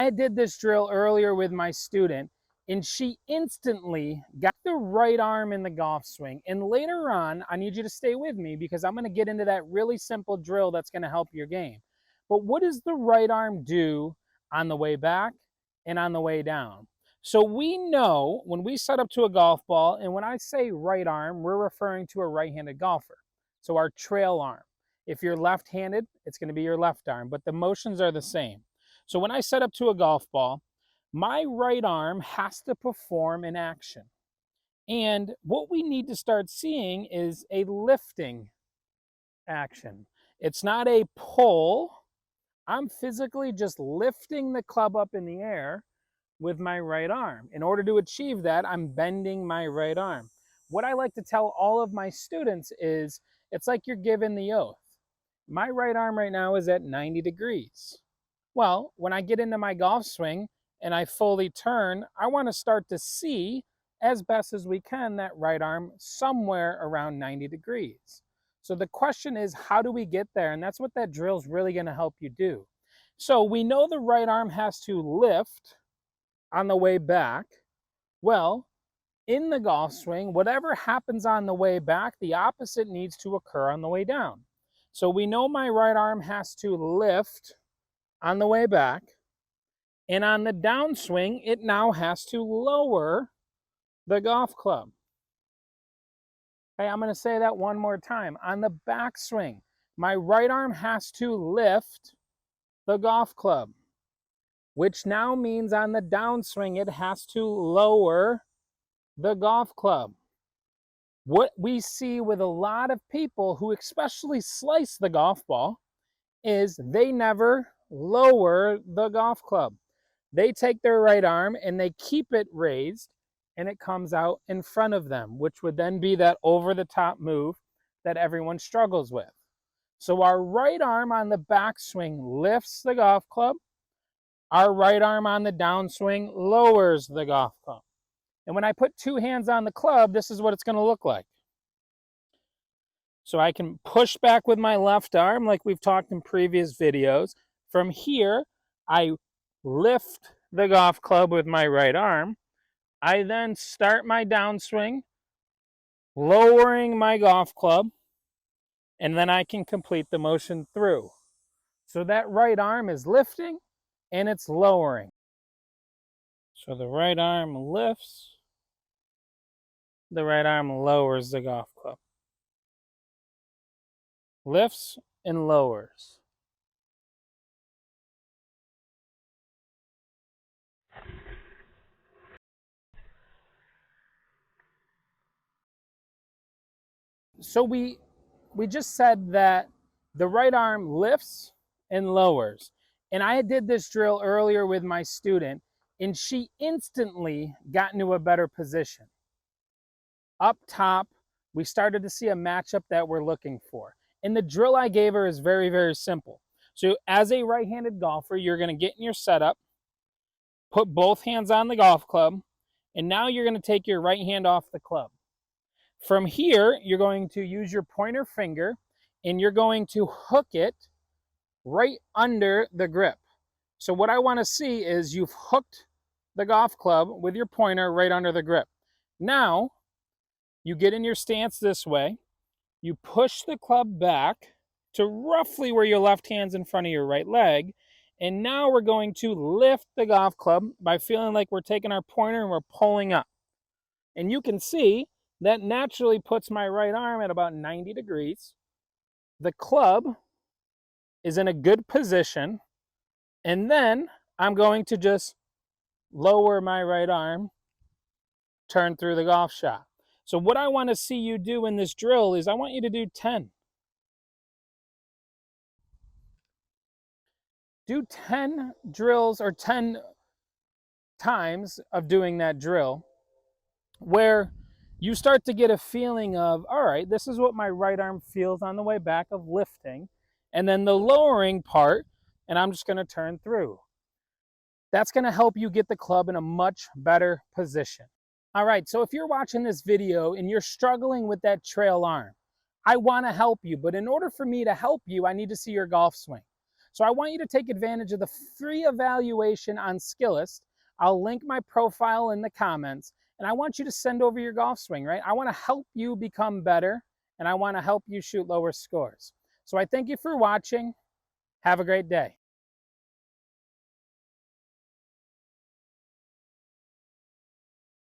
I did this drill earlier with my student, and she instantly got the right arm in the golf swing. And later on, I need you to stay with me because I'm going to get into that really simple drill that's going to help your game. But what does the right arm do on the way back and on the way down? So we know when we set up to a golf ball, and when I say right arm, we're referring to a right-handed golfer. So our trail arm. If you're left-handed, it's going to be your left arm, but the motions are the same. So when I set up to a golf ball, my right arm has to perform an action. And what we need to start seeing is a lifting action. It's not a pull. I'm physically just lifting the club up in the air with my right arm. In order to achieve that, I'm bending my right arm. What I like to tell all of my students is, it's like you're given the oath. My right arm right now is at 90 degrees. Well, when I get into my golf swing and I fully turn, I want to start to see, as best as we can, that right arm somewhere around 90 degrees. So the question is, how do we get there? And that's what that drill is really going to help you do. So we know the right arm has to lift on the way back. Well, in the golf swing, whatever happens on the way back, the opposite needs to occur on the way down. So we know my right arm has to lift on the way back, and on the downswing, it now has to lower the golf club. Okay, I'm going to say that one more time. On the backswing, my right arm has to lift the golf club, which now means on the downswing, it has to lower the golf club. What we see with a lot of people who especially slice the golf ball is they never lower the golf club. They take their right arm and they keep it raised, and it comes out in front of them, which would then be that over-the-top move that everyone struggles with. So our right arm on the backswing lifts the golf club. Our right arm on the downswing lowers the golf club. And when I put two hands on the club, this is what it's going to look like. So I can push back with my left arm like we've talked in previous videos. From here, I lift the golf club with my right arm. I then start my downswing, lowering my golf club, and then I can complete the motion through. So that right arm is lifting and it's lowering. So the right arm lifts, the right arm lowers the golf club. Lifts and lowers. So we just said that the right arm lifts and lowers. And I did this drill earlier with my student, and she instantly got into a better position. Up top, we started to see a matchup that we're looking for. And the drill I gave her is very, very simple. So as a right-handed golfer, you're going to get in your setup, put both hands on the golf club, and now you're going to take your right hand off the club. From here, you're going to use your pointer finger, and you're going to hook it right under the grip. So what I want to see is you've hooked the golf club with your pointer right under the grip. Now, you get in your stance this way. You push the club back to roughly where your left hand's in front of your right leg. And now we're going to lift the golf club by feeling like we're taking our pointer and we're pulling up. And you can see that naturally puts my right arm at about 90 degrees. The club is in a good position. And then I'm going to just lower my right arm, turn through the golf shot. So what I want to see you do in this drill is I want you to do 10. Do 10 drills or 10 times of doing that drill where you start to get a feeling of, all right, this is what my right arm feels on the way back of lifting. And then the lowering part, and I'm just going to turn through. That's going to help you get the club in a much better position. All right, so if you're watching this video and you're struggling with that trail arm, I want to help you. But in order for me to help you, I need to see your golf swing. So I want you to take advantage of the free evaluation on Skillest. I'll link my profile in the comments, and I want you to send over your golf swing, right? I want to help you become better, and I want to help you shoot lower scores. So I thank you for watching. Have a great day.